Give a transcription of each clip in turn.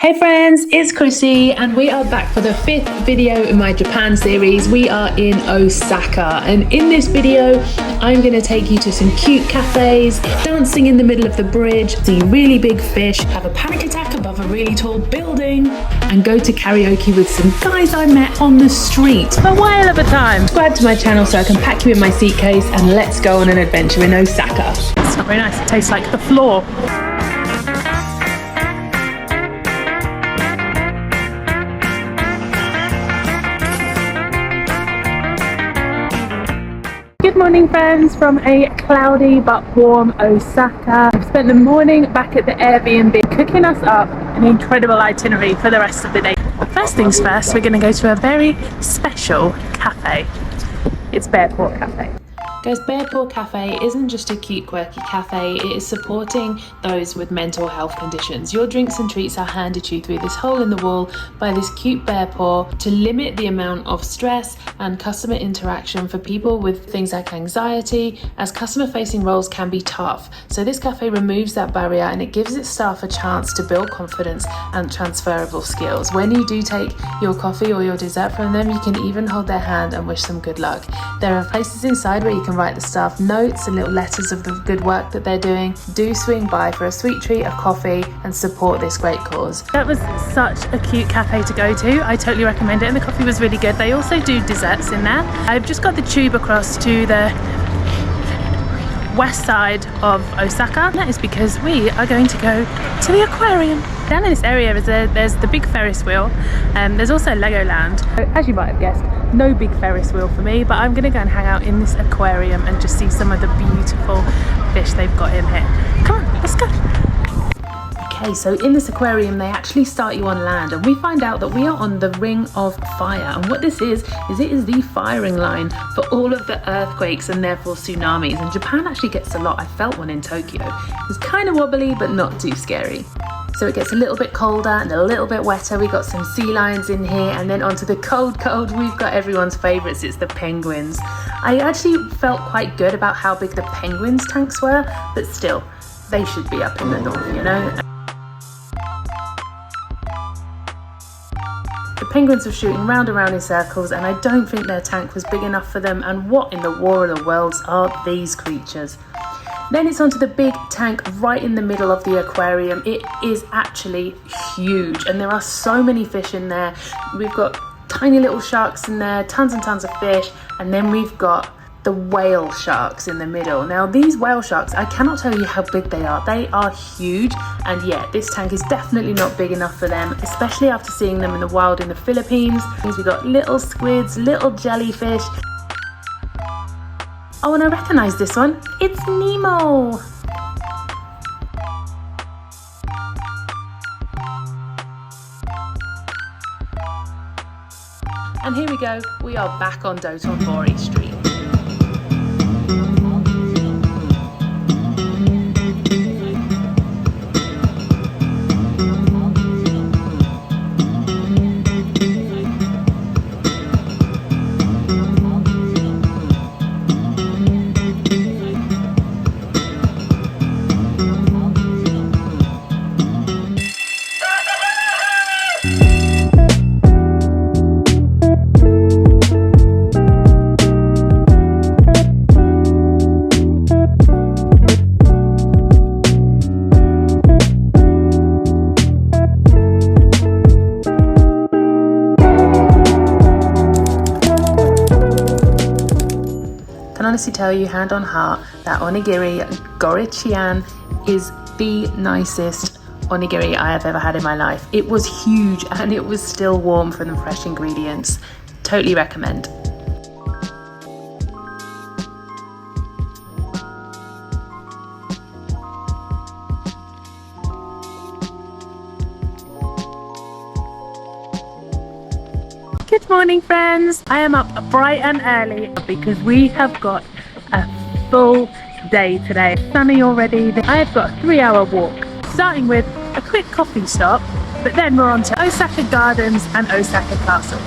Hey friends, it's Chrissy and we are back for the 5th video in my Japan series. We are in Osaka, and in this video I'm going to take you to some cute cafes, dancing in the middle of the bridge, see really big fish, have a panic attack above a really tall building, and go to karaoke with some guys I met on the street. A whale of a time! Subscribe to my channel so I can pack you in my suitcase and let's go on an adventure in Osaka. It's not very nice, it tastes like the floor. Good morning friends from a cloudy but warm Osaka. I've spent the morning back at the Airbnb cooking us up an incredible itinerary for the rest of the day. But first things first, we're going to go to a very special cafe. It's Paw Cafe. Guys, Paw Cafe isn't just a cute quirky cafe, it is supporting those with mental health conditions. Your drinks and treats are handed to you through this hole in the wall by this cute bear paw to limit the amount of stress and customer interaction for people with things like anxiety, as customer facing roles can be tough. So this cafe removes that barrier and it gives its staff a chance to build confidence and transferable skills. When you do take your coffee or your dessert from them, you can even hold their hand and wish them good luck. There are places inside where you can write the staff notes and little letters of the good work that they're doing. Do swing by for a sweet treat of coffee and support this great cause. That was such a cute cafe to go to. I totally recommend it, and the coffee was really good. They also do desserts in there. I've just got the tube across to the west side of Osaka. That is because we are going to go to the aquarium. Down in this area there's the big Ferris wheel, and there's also Legoland. So, as you might have guessed, no big Ferris wheel for me, but I'm going to go and hang out in this aquarium and just see some of the beautiful fish they've got in here. Come on, let's go. Okay, so in this aquarium they actually start you on land, and we find out that we are on the Ring of Fire, and what this is it is the firing line for all of the earthquakes and therefore tsunamis, and Japan actually gets a lot. I felt one in Tokyo. It's kind of wobbly but not too scary. So it gets a little bit colder and a little bit wetter. We got some sea lions in here, and then onto the cold, we've got everyone's favourites, it's the penguins. I actually felt quite good about how big the penguins tanks were, but still, they should be up in the north, you know? The penguins were shooting round and round in circles, and I don't think their tank was big enough for them, and what in the War of the Worlds are these creatures? Then it's onto the big tank right in the middle of the aquarium. It is actually huge, and there are so many fish in there. We've got tiny little sharks in there, tons and tons of fish, and then we've got the whale sharks in the middle. Now these whale sharks, I cannot tell you how big they are. They are huge, and yeah, this tank is definitely not big enough for them, especially after seeing them in the wild in the Philippines. We've got little squids, little jellyfish. Oh, and I recognise this one. It's Nemo! And here we go, we are back on Dotonbori Street. Honestly tell you, hand on heart, that onigiri Gorichian is the nicest onigiri I have ever had in my life. It was huge and it was still warm from the fresh ingredients. Totally recommend. Good morning friends, I am up bright and early because we have got a full day today. Sunny already. I have got a 3-hour walk, starting with a quick coffee stop, but then we're on to Osaka Gardens and Osaka Castle.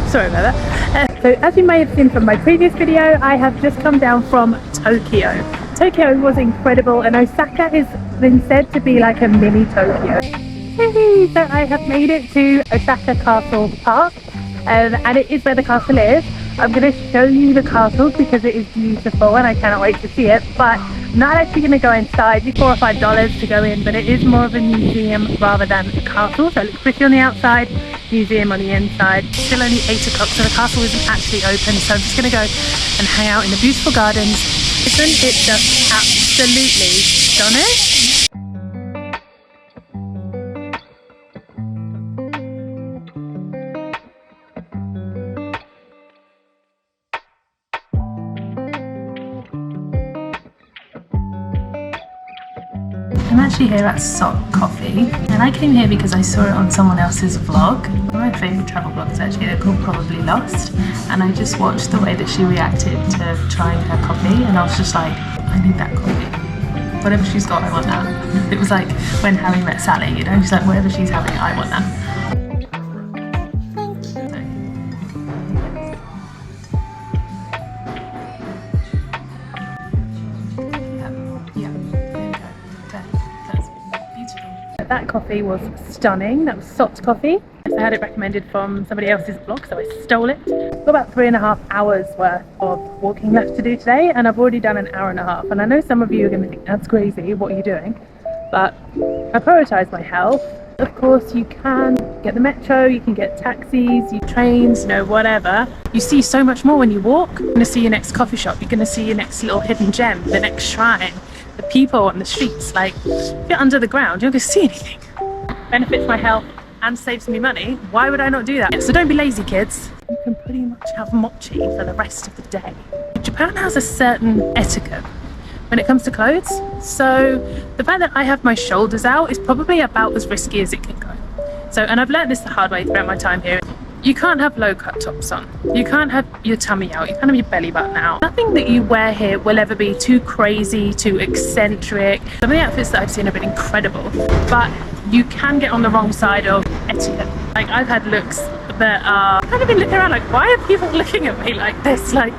Sorry about that. So as you may have seen from my previous video, I have just come down from Tokyo. Tokyo was incredible, and Osaka is been said to be like a mini Tokyo. So I have made it to Osaka Castle Park, and it is where the castle is. I'm going to show you the castle because it is beautiful and I cannot wait to see it, but I'm not actually going to go inside. It's $4 or $5 to go in, but it is more of a museum rather than a castle. So it looks pretty on the outside, museum on the inside. It's still only 8 o'clock, so the castle isn't actually open, so I'm just going to go and hang out in the beautiful gardens. Isn't it just absolutely stunning? I'm actually here at SOT Coffee, and I came here because I saw it on someone else's vlog. One of my favourite travel vlogs actually, they're called Probably Lost, and I just watched the way that she reacted to trying her coffee, and I was just like, I need that coffee. Whatever she's got, I want that. It was like when Harry met Sally, you know, she's like, whatever she's having, I want that. That coffee was stunning. That was SOT Coffee. I had it recommended from somebody else's blog, so I stole it. I've got about 3.5 hours worth of walking left to do today, and I've already done an hour and a half. And I know some of you are going to think that's crazy, what are you doing? But I prioritise my health. Of course, you can get the metro, you can get taxis, trains, you know, whatever. You see so much more when you walk. You're going to see your next coffee shop, you're going to see your next little hidden gem, the next shrine. The people on the streets, like, if you're under the ground, you're not going to see anything. Benefits my health and saves me money. Why would I not do that? So don't be lazy, kids. You can pretty much have mochi for the rest of the day. Japan has a certain etiquette when it comes to clothes. So the fact that I have my shoulders out is probably about as risky as it can go. So, and I've learned this the hard way throughout my time here. You can't have low-cut tops on. You can't have your tummy out. You can't have your belly button out. Nothing that you wear here will ever be too crazy, too eccentric. Some of the outfits that I've seen have been incredible, but you can get on the wrong side of etiquette. Like, I've had looks that are kind of been looking around like, why are people looking at me like this? Like,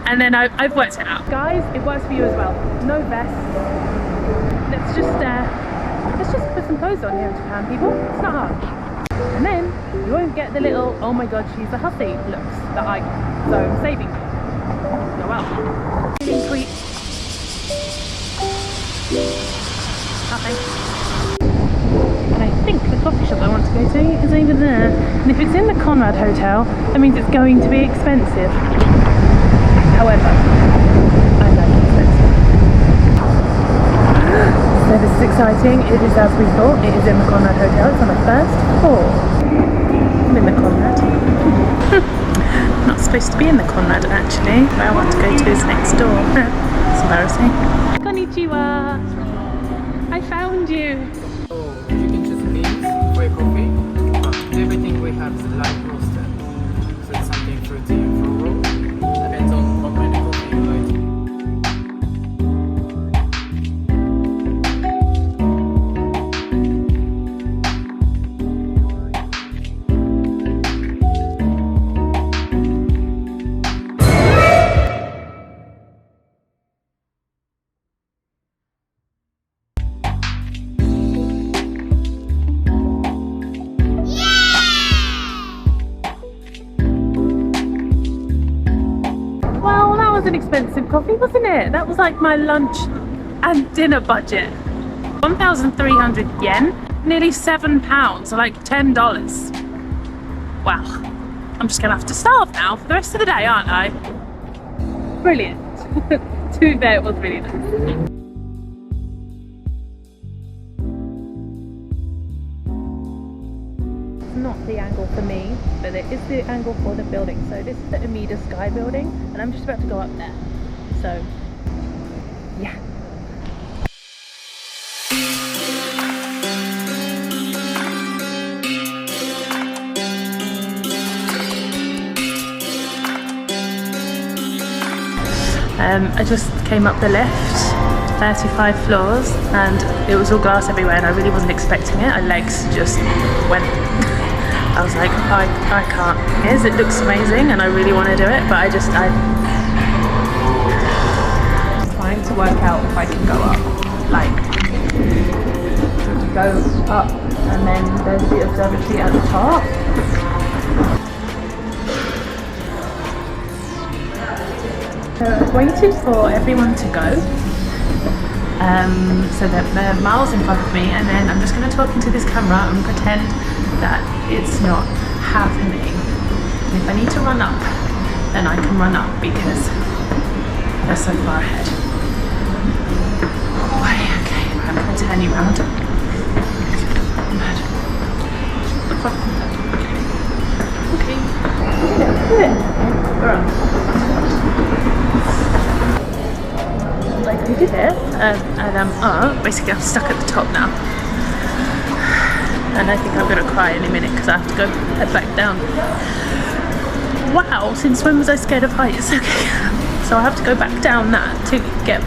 and then I've worked it out. Guys, it works for you as well. No vest. Let's just put some clothes on here in Japan, people. It's not hard. And then you won't get the little, oh my god, she's a hussy looks that I get. So I'm saving you. Go out. Tweet. Nothing. And I think the coffee shop I want to go to is over there. And if it's in the Conrad Hotel, that means it's going to be expensive. However, I like expensive. So this is exciting. It is as we thought. It is in the Conrad Hotel. It's on the first floor. I'm in the Conrad. Not supposed to be in the Conrad actually. Where I want to go to is next door. It's embarrassing. Konnichiwa. I found you. So you can just beans for a coffee, but everything we have is light roasted. So it's something fruity and floral. Depends on what kind of coffee you like. An expensive coffee, wasn't it? That was like my lunch and dinner budget. 1,300 yen, nearly £7, so like $10. Wow, I'm just gonna have to starve now for the rest of the day, aren't I? Brilliant. To be fair, it was really nice. Not the angle for me, but it is the angle for the building. So this is the Umeda Sky Building, and I'm just about to go up there. So, yeah. I just came up the lift, 35 floors, and it was all glass everywhere, and I really wasn't expecting it. My legs just went. I was like, I can't. It looks amazing and I really want to do it, but I'm trying to work out if I can go up. Like, go up, and then there's the observatory at the top. So I've waited for everyone to go, so that they're miles in front of me, and then I'm just going to talk into this camera and pretend that it's not happening. And if I need to run up, then I can run up because they're so far ahead. Okay, I'm going to turn you around. Okay. Do it. Like we did it, and basically I'm stuck at the top now, and I think I'm gonna cry in a minute because I have to go head back down. Wow, since when was I scared of heights? Okay, so I have to go back down that to get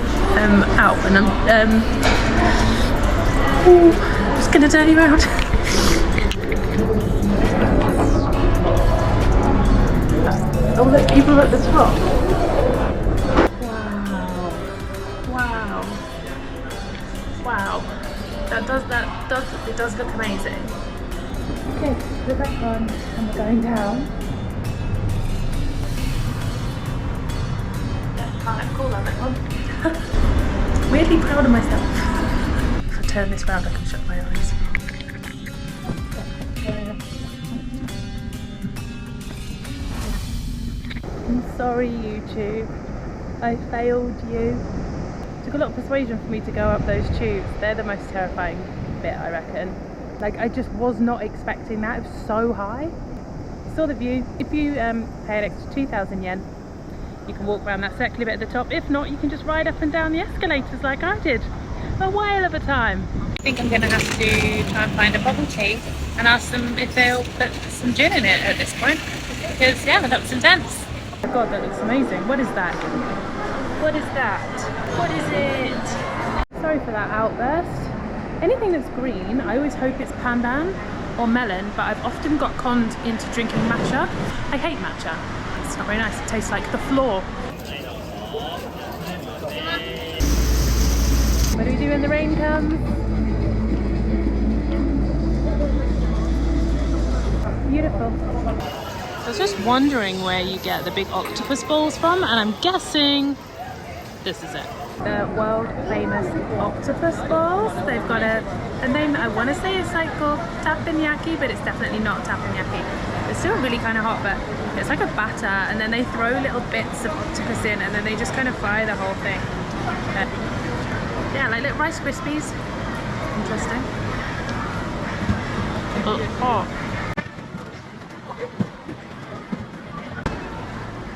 out, and I'm just gonna turn you around. Oh look, people at the top. Wow, it does look amazing. Okay, we're back on and we're going down. Yeah, I'm cool on that one. Weirdly proud of myself. If I turn this round I can shut my eyes. I'm sorry YouTube, I failed you. It took a lot of persuasion for me to go up those tubes. They're the most terrifying bit, I reckon. Like, I just was not expecting that. It was so high. You saw the view. If you pay an extra 2,000 yen, you can walk around that circular bit at the top. If not, you can just ride up and down the escalators like I did. A whale of a time. I think I'm going to have to try and find a bubble tea and ask them if they'll put some gin in it at this point. Because, yeah, that was intense. Oh god, that looks amazing. What is that? What is that? What is it? Sorry for that outburst. Anything that's green, I always hope it's pandan or melon, but I've often got conned into drinking matcha. I hate matcha. It's not very nice. It tastes like the floor. What do we do when the rain comes? Beautiful. I was just wondering where you get the big octopus balls from, and I'm guessing this is it. The world famous octopus balls. They've got a name that I want to say is like called teppanyaki, but it's definitely not teppanyaki. It's still really kind of hot, but it's like a batter, and then they throw little bits of octopus in, and then they just kind of fry the whole thing. Yeah, like little Rice Krispies. Interesting. Oh.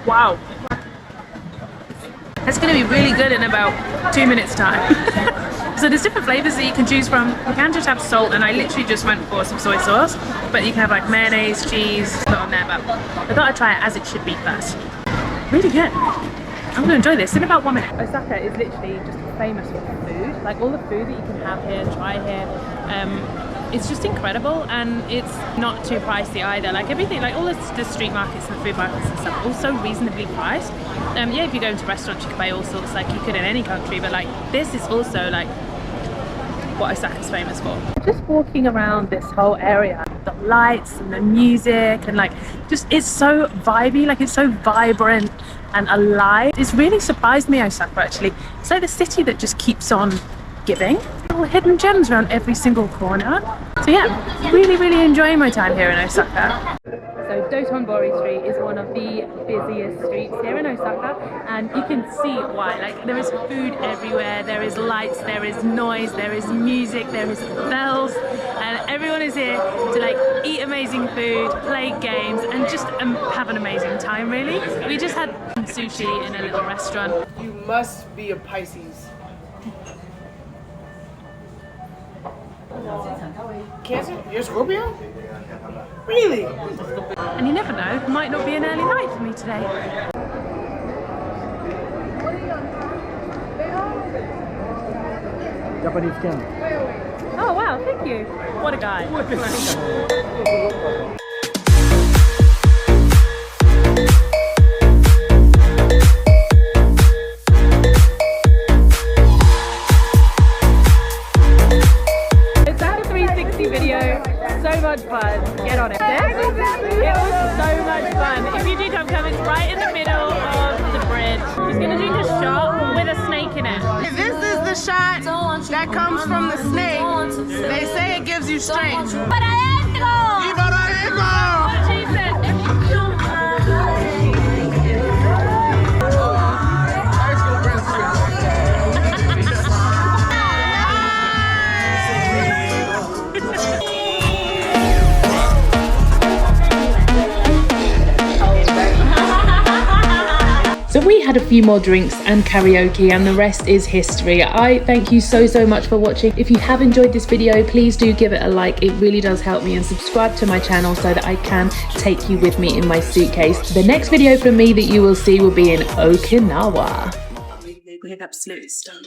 Wow. It's going to be really good in about 2 minutes time. So there's different flavors that you can choose from. You can just have salt, and I literally just went for some soy sauce, but you can have like mayonnaise, cheese, put on there, but I thought I'd try it as it should be first. Really good. I'm going to enjoy this in about 1 minute. Osaka is literally just famous for food. Like all the food that you can have here, try here. It's just incredible, and it's not too pricey either. Like everything, like all the street markets and the food markets and stuff, also reasonably priced. Yeah, if you go into restaurants, you can buy all sorts like you could in any country, but like this is also like what Osaka's famous for. Just walking around this whole area, the lights and the music, and like just it's so vibey, like it's so vibrant and alive. It's really surprised me, Osaka, actually. It's like the city that just keeps on giving. Little hidden gems around every single corner. So yeah, really enjoying my time here in Osaka. So Dotonbori Street is one of the busiest streets here in Osaka, and you can see why. Like there is food everywhere, there is lights, there is noise, there is music, there is bells, and everyone is here to like eat amazing food, play games, and just have an amazing time really. We just had sushi in a little restaurant. You must be a Pisces. Cancer? You're Scorpio? Really? And you never know, it might not be an early night for me today. Japanese can. Oh wow, thank you. What a guy. video. So much fun. Get on it. It was so much fun. If you do come, it's right in the middle of the bridge. He's gonna drink a shot with a snake in it. This is the shot that comes from the snake. They say it gives you strength. What she said. So we had a few more drinks and karaoke, and the rest is history. I thank you so much for watching. If you have enjoyed this video, please do give it a like. It really does help me, and subscribe to my channel so that I can take you with me in my suitcase. The next video from me that you will see will be in Okinawa. We absolutely stunned.